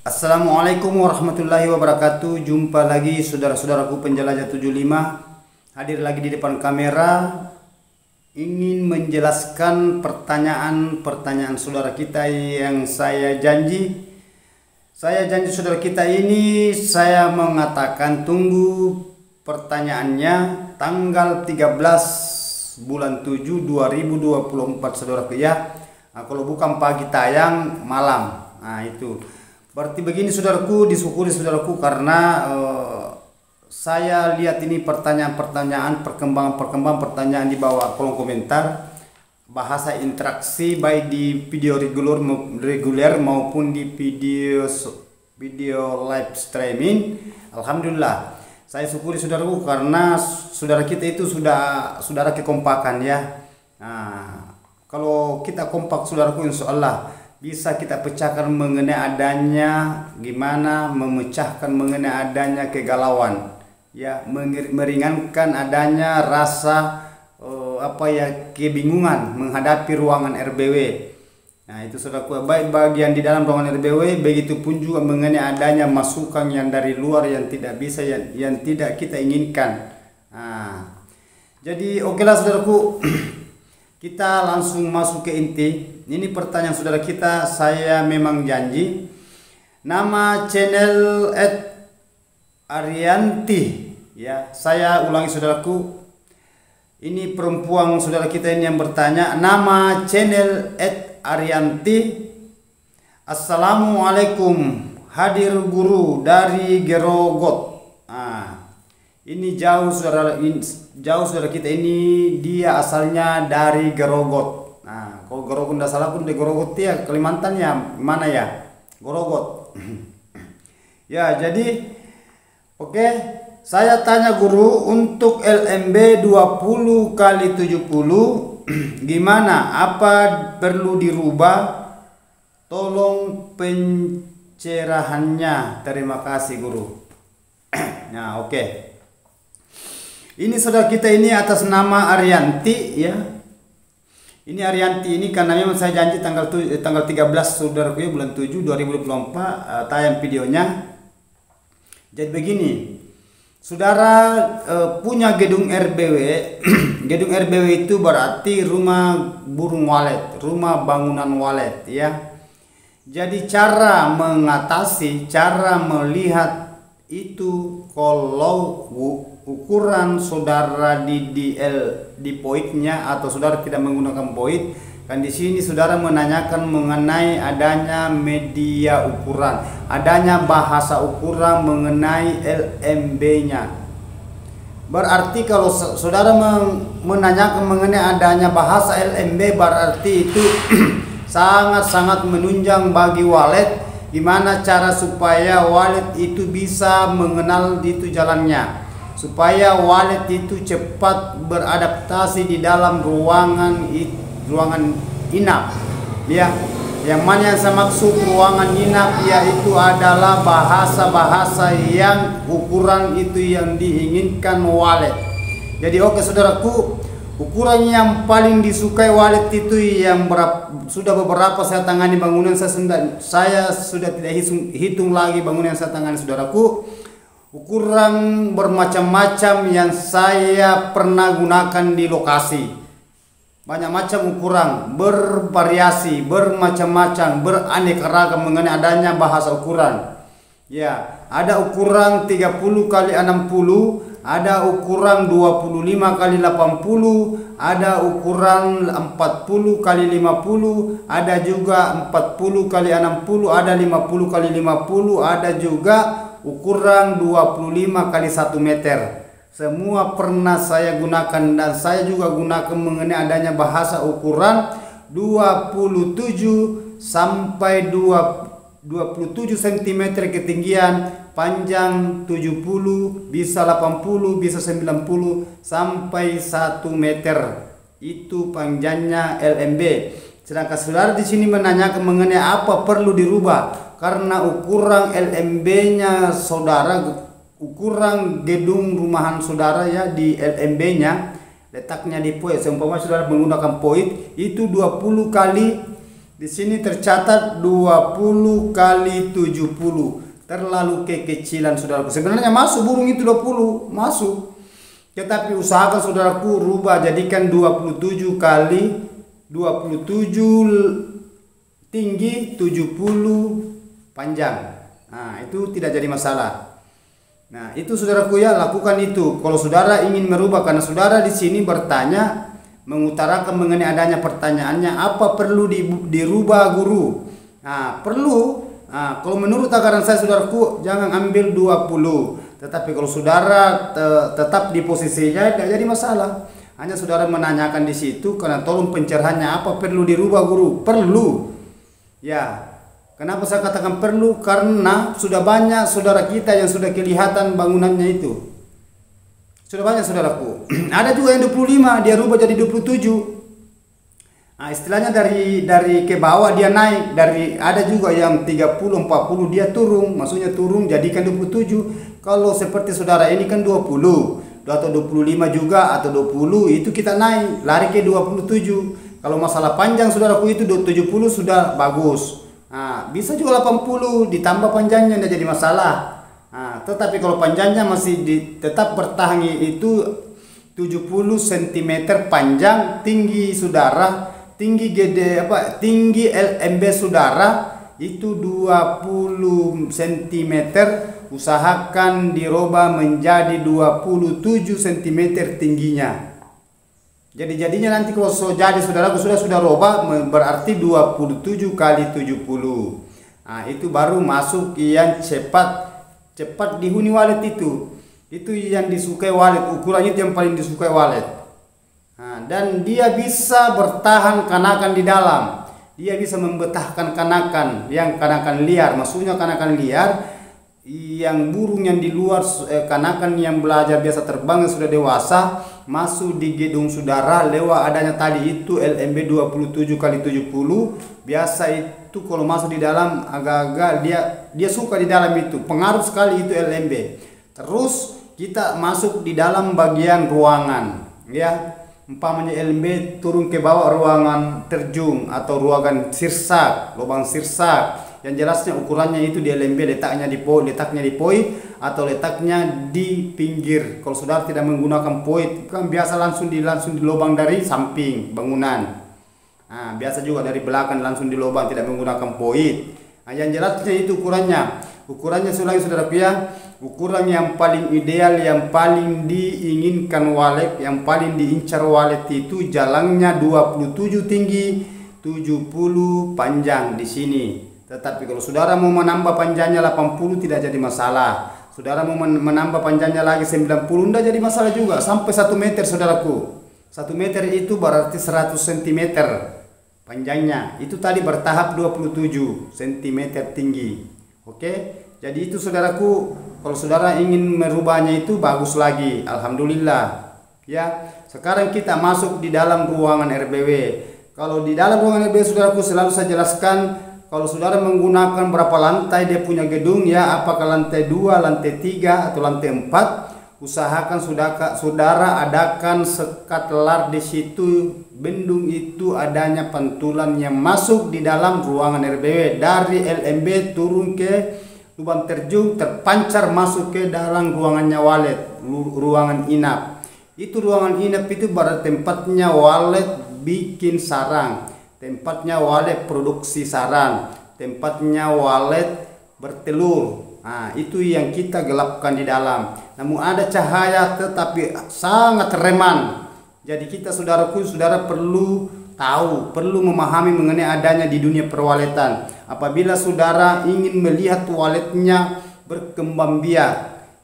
Assalamualaikum warahmatullahi wabarakatuh. Jumpa lagi saudara-saudaraku penjelajah 75. Hadir lagi di depan kamera, ingin menjelaskan pertanyaan-pertanyaan saudara kita yang saya janji saudara kita ini, saya mengatakan tunggu pertanyaannya tanggal 13 bulan 7 2024 saudaraku ya. Nah, kalau bukan pagi tayang malam. Nah, itu berarti begini saudaraku, disyukuri saudaraku karena saya lihat ini pertanyaan-pertanyaan, perkembangan pertanyaan di bawah kolom komentar, bahasa interaksi baik di video reguler maupun di video live streaming. Alhamdulillah, saya syukuri saudaraku karena saudara kita itu saudara kekompakan ya. Nah, kalau kita kompak saudaraku, insya Allah bisa kita pecahkan mengenai adanya gimana memecahkan mengenai adanya kegalauan ya, meringankan adanya rasa kebingungan menghadapi ruangan RBW. Nah, itu saudaraku, baik bagian di dalam ruangan RBW, begitu pun juga mengenai adanya masukan yang dari luar yang tidak bisa yang tidak kita inginkan. Nah, jadi okelah saudaraku, kita langsung masuk ke inti. Ini pertanyaan saudara kita, saya memang janji. Nama channel @Arianti ya. Saya ulangi saudaraku. Ini perempuan saudara kita ini yang bertanya, nama channel @Arianti. Assalamualaikum, hadir guru dari Gerogot. Nah, ini jauh saudara kita ini, dia asalnya dari Gerogot. Nah, kalau Gerogot tidak salah pun di Gerogot ya, Kalimantan ya, mana ya? Gerogot. Ya, jadi oke, saya tanya guru, untuk LMB 20x70 gimana? Apa perlu dirubah? Tolong pencerahannya. Terima kasih guru. Nah, oke. Ini saudara kita ini atas nama Arianti ya. Ini Arianti ini karena memang saya janji tanggal 13 saudaraku ya, bulan 7 2024 tayang videonya. Jadi begini, saudara punya gedung RBW. Gedung RBW itu berarti rumah burung walet, rumah bangunan walet ya. Jadi cara mengatasi, cara melihat itu, kalau ukuran saudara di poidnya atau saudara tidak menggunakan poid, kan di sini saudara menanyakan mengenai adanya media ukuran, adanya bahasa ukuran mengenai LMB-nya. Berarti kalau saudara menanyakan mengenai adanya bahasa LMB, berarti itu sangat-sangat menunjang bagi walet, gimana cara supaya walet itu bisa mengenal itu jalannya, supaya walet itu cepat beradaptasi di dalam ruangan inap ya. Yang mana yang saya maksud ruangan inap, yaitu adalah bahasa-bahasa yang ukuran itu yang diinginkan walet. Jadi oke saudaraku, ukuran yang paling disukai walet itu yang sudah beberapa saya tangani bangunan, saya sudah tidak hitung lagi bangunan yang saya tangani saudaraku. Ukuran bermacam-macam yang saya pernah gunakan di lokasi. Banyak macam ukuran, bervariasi, bermacam-macam, beraneka ragam mengenai adanya bahasa ukuran. Ya, ada ukuran 30x60, ada ukuran 25x80, ada ukuran 40x50, ada juga 40x60, ada 50x50, ada juga ukuran 25x1 meter. Semua pernah saya gunakan, dan saya juga gunakan mengenai adanya bahasa ukuran 27 sampai 27 cm ketinggian, panjang 70, bisa 80, bisa 90 sampai 1 meter. Itu panjangnya LMB. Sedangkan saudara di sini menanyakan mengenai apa perlu dirubah, karena ukuran LMB-nya saudara, ukuran gedung rumahan saudara ya, di LMB-nya letaknya di poid, seumpama saudara menggunakan poid itu 20x Di sini tercatat 20 kali 70. Terlalu kekecilan saudaraku. Sebenarnya masuk burung itu 20, masuk. Tetapi usahakan saudaraku rubah jadikan 27 kali 27 tinggi, 70 panjang. Nah, itu tidak jadi masalah. Nah, itu saudaraku ya, lakukan itu. Kalau saudara ingin merubah, karena saudara di sini bertanya, mengutarakan mengenai adanya pertanyaannya, apa perlu dirubah guru? Nah, perlu. Nah, kalau menurut takaran saya saudaraku, jangan ambil 20. Tetapi kalau saudara tetap di posisinya, tidak jadi masalah. Hanya saudara menanyakan di situ, karena tolong pencerahannya apa perlu dirubah guru? Perlu. Ya, kenapa saya katakan perlu? Karena sudah banyak saudara kita yang sudah kelihatan bangunannya itu. Sudah banyak saudaraku. Ada juga yang 25 dia rubah jadi 27. Nah, istilahnya dari ke bawah dia naik, ada juga yang 30 40 dia turun, maksudnya turun jadikan 27. Kalau seperti saudara ini kan 20 atau 25 juga atau 20 itu kita naik lari ke 27. Kalau masalah panjang saudaraku itu 70 sudah bagus. Nah, bisa juga 80 ditambah panjangnya tidak jadi masalah. Nah, tetapi kalau panjangnya masih tetap bertahan itu 70 cm panjang, tinggi saudara, tinggi tinggi LMB saudara itu 20 cm, usahakan dirubah menjadi 27 cm tingginya. Jadinya nanti kalau jadi saudaraku sudah robah berarti 27 kali 70. Nah, itu baru masuk yang cepat dihuni walet itu yang disukai walet, ukurannya itu yang paling disukai walet. Nah, dan dia bisa bertahan kanakan di dalam, dia bisa membetahkan kanakan yang kanakan liar, maksudnya kanakan liar yang burung yang di luar, kanakan yang belajar biasa terbang yang sudah dewasa masuk di gedung saudara lewat adanya tali itu LMB 27 kali 70. Biasa itu kalau masuk di dalam agak-agak dia suka di dalam itu, pengaruh sekali itu LMB. Terus kita masuk di dalam bagian ruangan ya, umpamanya LMB turun ke bawah ruangan terjun atau ruangan sirsak, lubang sirsak, yang jelasnya ukurannya itu di LMB, letaknya di poi atau letaknya di pinggir. Kalau saudara tidak menggunakan poi kan biasa langsung di lubang dari samping bangunan. Nah, biasa juga dari belakang langsung di lubang, tidak menggunakan poi. Nah, yang jelasnya itu ukurannya saudara ya, ukuran yang paling ideal, yang paling diinginkan walet, yang paling diincar walet itu jalannya 27 tinggi, 70 panjang di sini. Tetapi kalau saudara mau menambah panjangnya 80 tidak jadi masalah. Saudara mau menambah panjangnya lagi 90 tidak jadi masalah juga. Sampai 1 meter saudaraku. 1 meter itu berarti 100 cm panjangnya. Itu tadi bertahap 27 cm tinggi. Oke. Jadi itu saudaraku, kalau saudara ingin merubahnya itu bagus lagi. Alhamdulillah. Ya. Sekarang kita masuk di dalam ruangan RBW. Kalau di dalam ruangan RBW saudaraku selalu saya jelaskan, kalau saudara menggunakan berapa lantai dia punya gedung ya, apakah lantai 2, lantai 3 atau lantai 4, usahakan saudara adakan sekat lar di situ, bendung itu adanya pantulan yang masuk di dalam ruangan RBW dari LMB turun ke lubang terjun, terpancar masuk ke dalam ruangannya walet, ruangan inap. Itu ruangan inap itu berarti tempatnya walet bikin sarang, tempatnya walet produksi sarang, tempatnya walet bertelur. Nah, itu yang kita gelapkan di dalam. Namun ada cahaya tetapi sangat reman. Jadi kita saudara perlu tahu, perlu memahami mengenai adanya di dunia perwaletan. Apabila saudara ingin melihat waletnya berkembang biak,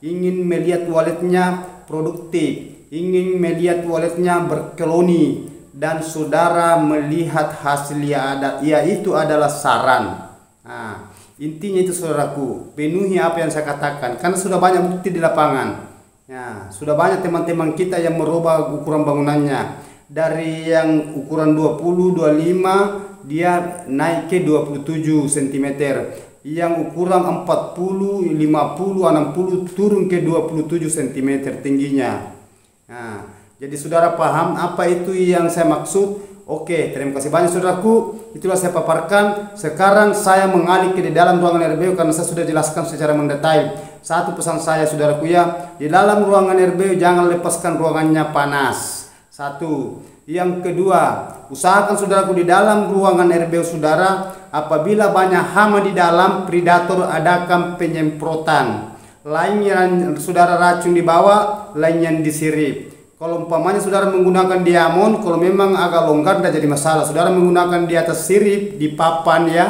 ingin melihat waletnya produktif, ingin melihat waletnya berkoloni, dan saudara melihat hasilnya yaitu adalah saran. Nah, intinya itu saudaraku, penuhi apa yang saya katakan karena sudah banyak bukti di lapangan. Ya, sudah banyak teman-teman kita yang merubah ukuran bangunannya dari yang ukuran 20 25 dia naik ke 27 cm, yang ukuran 40 50 60 turun ke 27 cm tingginya. Nah, jadi saudara paham apa itu yang saya maksud? Oke, terima kasih banyak saudaraku. Itulah saya paparkan. Sekarang saya mengalih ke di dalam ruangan RBU karena saya sudah jelaskan secara mendetail. Satu pesan saya saudaraku ya, di dalam ruangan RBU jangan lepaskan ruangannya panas. Satu. Yang kedua, usahakan saudaraku di dalam ruangan RBU saudara, apabila banyak hama di dalam, predator adakan penyemprotan. Lainnya saudara racun di bawah, lainnya disirip. Kalau umpamanya saudara menggunakan diamond, kalau memang agak longgar tidak jadi masalah. Saudara menggunakan di atas sirip, di papan ya,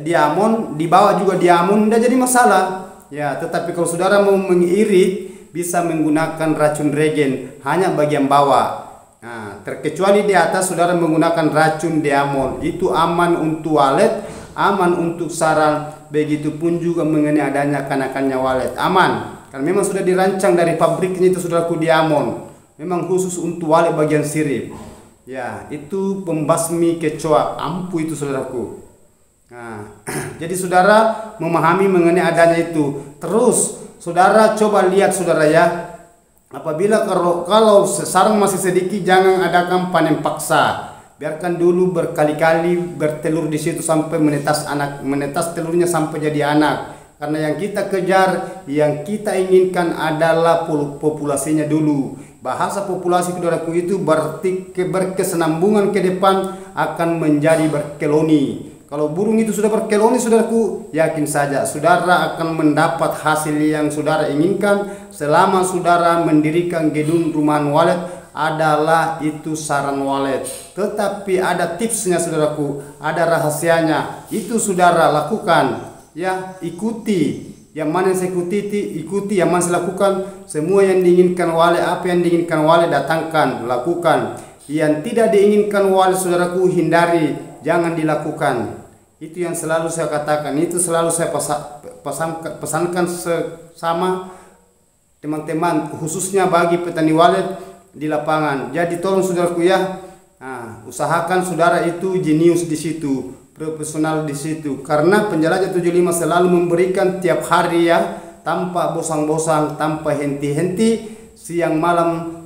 diamond, di bawah juga diamond, tidak jadi masalah. Ya, tetapi kalau saudara mau mengirit, bisa menggunakan racun regen hanya bagian bawah. Nah, terkecuali di atas saudara menggunakan racun diamond, itu aman untuk walet, aman untuk sarang, begitupun juga mengenai adanya kanakannya walet, aman. Karena memang sudah dirancang dari pabriknya itu saudaraku diamond, memang khusus untuk walet bagian sirip. Ya, itu pembasmi kecoa, ampuh itu saudaraku. Nah, jadi saudara memahami mengenai adanya itu. Terus saudara coba lihat saudara ya, apabila kalau sarang masih sedikit jangan adakan panen paksa. Biarkan dulu berkali-kali bertelur di situ sampai menetas telurnya sampai jadi anak. Karena yang kita kejar, yang kita inginkan adalah populasinya dulu. Bahasa populasi saudaraku itu berarti berkesenambungan ke depan akan menjadi berkeloni. Kalau burung itu sudah berkeloni saudaraku, yakin saja saudara akan mendapat hasil yang saudara inginkan selama saudara mendirikan gedung rumahan walet adalah itu sarang walet. Tetapi ada tipsnya saudaraku, ada rahasianya. Itu saudara lakukan. Ya, ikuti yang mana yang saya ikuti yang mana saya lakukan. Semua yang diinginkan wale, apa yang diinginkan wale datangkan, lakukan. Yang tidak diinginkan wale saudaraku hindari, jangan dilakukan. Itu yang selalu saya katakan, itu selalu saya pesankan sama teman-teman, khususnya bagi petani walet di lapangan. Jadi tolong saudaraku ya, usahakan saudara itu jenius di situ, profesional di situ, karena penjelajah 75 selalu memberikan tiap hari ya, tanpa bosan-bosan, tanpa henti-henti, siang malam.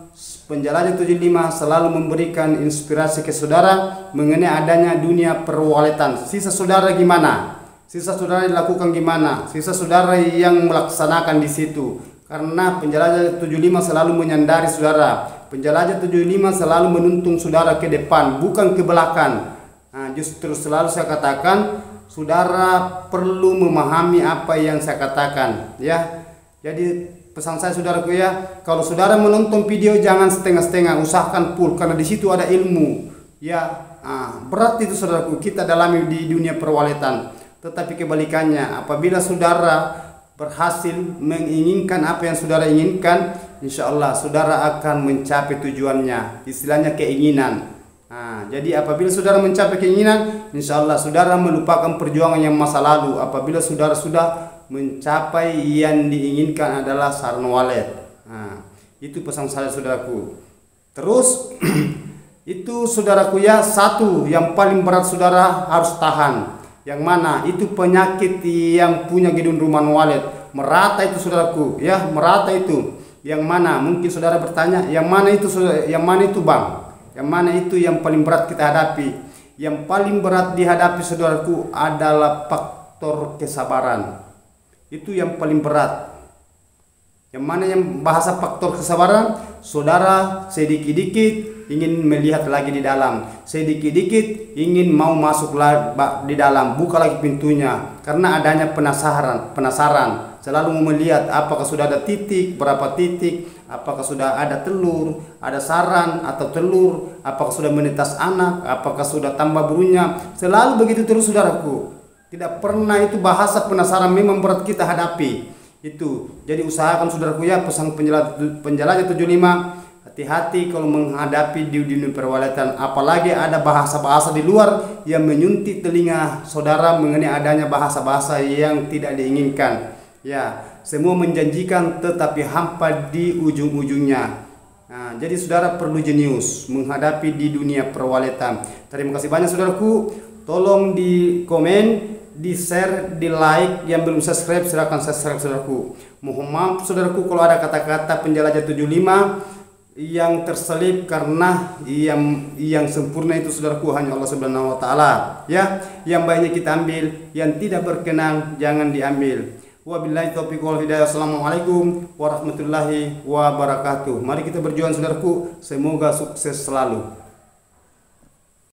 Penjelajah 75 selalu memberikan inspirasi ke saudara mengenai adanya dunia perwaletan. Sisa saudara gimana? Sisa saudara dilakukan gimana? Sisa saudara yang melaksanakan di situ. Karena penjelajah 75 selalu menyandari saudara. Penjelajah 75 selalu menuntun saudara ke depan, bukan ke belakang. Nah, justru selalu saya katakan, saudara perlu memahami apa yang saya katakan, ya. Jadi pesan saya saudaraku ya, kalau saudara menonton video jangan setengah-setengah, usahakan full karena di situ ada ilmu. Ya, berat itu saudaraku kita dalami di dunia perwaletan. Tetapi kebalikannya, apabila saudara berhasil menginginkan apa yang saudara inginkan, insya Allah saudara akan mencapai tujuannya. Istilahnya keinginan. Jadi apabila saudara mencapai keinginan, insya Allah saudara melupakan perjuangan yang masa lalu. Apabila saudara sudah mencapai yang diinginkan adalah sarang walet. Itu pesan saya saudaraku. Terus itu saudaraku ya, satu yang paling berat saudara harus tahan. Yang mana itu penyakit yang punya gedung rumahan walet, merata itu saudaraku ya, merata itu. Yang mana mungkin saudara bertanya, yang mana itu bang? Yang mana itu yang paling berat kita hadapi? Yang paling berat dihadapi saudaraku adalah faktor kesabaran. Itu yang paling berat. Yang mana yang bahasa faktor kesabaran, saudara sedikit-dikit ingin melihat lagi di dalam, sedikit-dikit ingin mau masuk di dalam, buka lagi pintunya karena adanya penasaran, selalu mau melihat apakah sudah ada titik, berapa titik, apakah sudah ada telur, ada sarang atau telur, apakah sudah menetas anak, apakah sudah tambah burunya, selalu begitu terus saudaraku. Tidak pernah itu bahasa penasaran memang berat kita hadapi itu. Jadi usahakan saudaraku ya, pesan penjelajah 75, hati-hati kalau menghadapi di dunia perwaletan, apalagi ada bahasa-bahasa di luar yang menyuntik telinga saudara mengenai adanya bahasa-bahasa yang tidak diinginkan. Ya, semua menjanjikan tetapi hampa di ujung-ujungnya. Jadi saudara perlu jenius menghadapi di dunia perwaletan. Terima kasih banyak saudaraku. Tolong di komen, di share, di like. Yang belum subscribe silahkan subscribe saudaraku. Mohon maaf saudaraku kalau ada kata-kata penjelajah 75 yang terselip, karena yang sempurna itu saudaraku hanya Allah Subhanahu wa taala, ya. Yang baiknya kita ambil, yang tidak berkenan jangan diambil. Wabillahi taufiq wal hidayah. Assalamualaikum warahmatullahi wabarakatuh. Mari kita berjuang saudaraku, semoga sukses selalu.